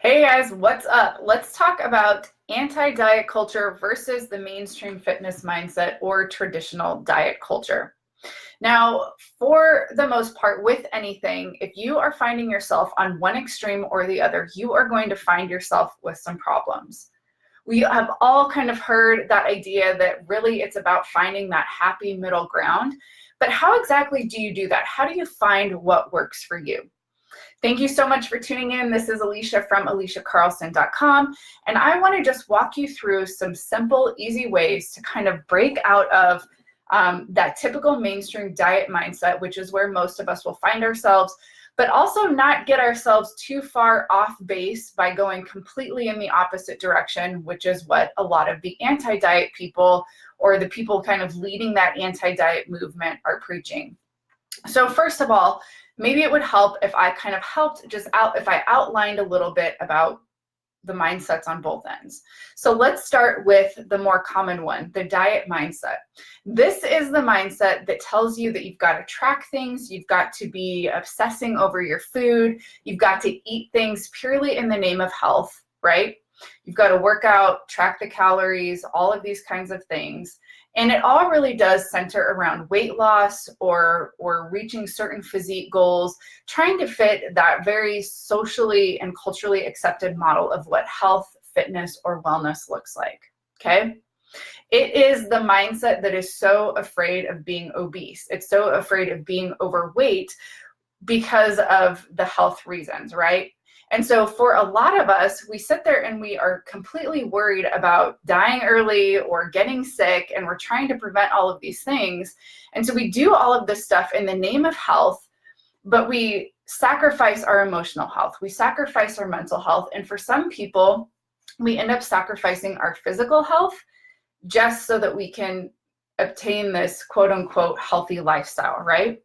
Hey guys, what's up? Let's talk about anti-diet culture versus the mainstream fitness mindset or traditional diet culture. Now, for the most part, with anything, if you are finding yourself on one extreme or the other, you are going to find yourself with some problems. We have all kind of heard that idea that really it's about finding that happy middle ground. But how exactly do you do that? How do you find what works for you? Thank you so much for tuning in. This is Alicia from aliciacarlson.com, and I want to just walk you through some simple, easy ways to kind of break out of that typical mainstream diet mindset, which is where most of us will find ourselves, but also not get ourselves too far off base by going completely in the opposite direction, which is what a lot of the anti-diet people or the people kind of leading that anti-diet movement are preaching. So first of all, maybe it would help if I kind of if I outlined a little bit about the mindsets on both ends. So let's start with the more common one, the diet mindset. This is the mindset that tells you that you've got to track things, you've got to be obsessing over your food, you've got to eat things purely in the name of health, right? You've got to work out, track the calories, all of these kinds of things. And it all really does center around weight loss or reaching certain physique goals, trying to fit that very socially and culturally accepted model of what health, fitness, or wellness looks like, okay? It is the mindset that is so afraid of being obese. It's so afraid of being overweight because of the health reasons, right? And so for a lot of us, we sit there and we are completely worried about dying early or getting sick, and we're trying to prevent all of these things. And so we do all of this stuff in the name of health, but we sacrifice our emotional health. We sacrifice our mental health. And for some people, we end up sacrificing our physical health just so that we can obtain this quote unquote healthy lifestyle, right?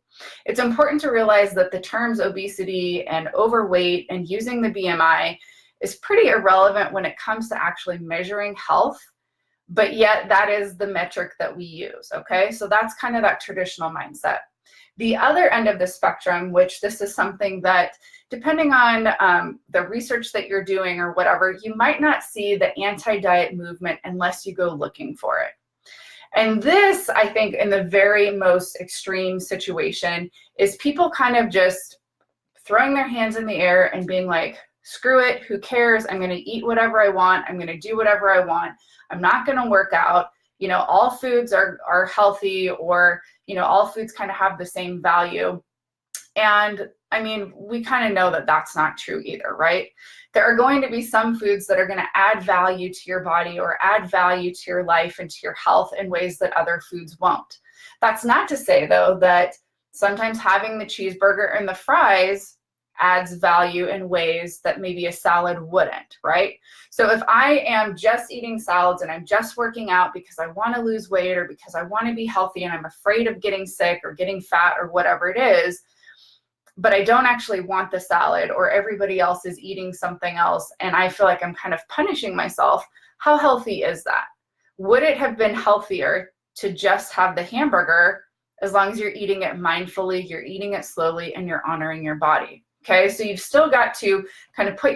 It's important to realize that the terms obesity and overweight and using the BMI is pretty irrelevant when it comes to actually measuring health, but yet that is the metric that we use, okay? So that's kind of that traditional mindset. The other end of the spectrum, which this is something that depending on the research that you're doing or whatever, you might not see the anti-diet movement unless you go looking for it. And this, I think, in the very most extreme situation, is people kind of just throwing their hands in the air and being like, screw it, who cares? I'm going to eat whatever I want. I'm going to do whatever I want. I'm not going to work out. You know, all foods are healthy, or, you know, all foods kind of have the same value. And I mean, we kind of know that that's not true either, right? There are going to be some foods that are going to add value to your body or add value to your life and to your health in ways that other foods won't. That's not to say, though, that sometimes having the cheeseburger and the fries adds value in ways that maybe a salad wouldn't, right? So if I am just eating salads and I'm just working out because I want to lose weight or because I want to be healthy and I'm afraid of getting sick or getting fat or whatever it is, but I don't actually want the salad, or everybody else is eating something else and I feel like I'm kind of punishing myself, how healthy is that? Would it have been healthier to just have the hamburger as long as you're eating it mindfully, you're eating it slowly, and you're honoring your body? Okay, so you've still got to kind of put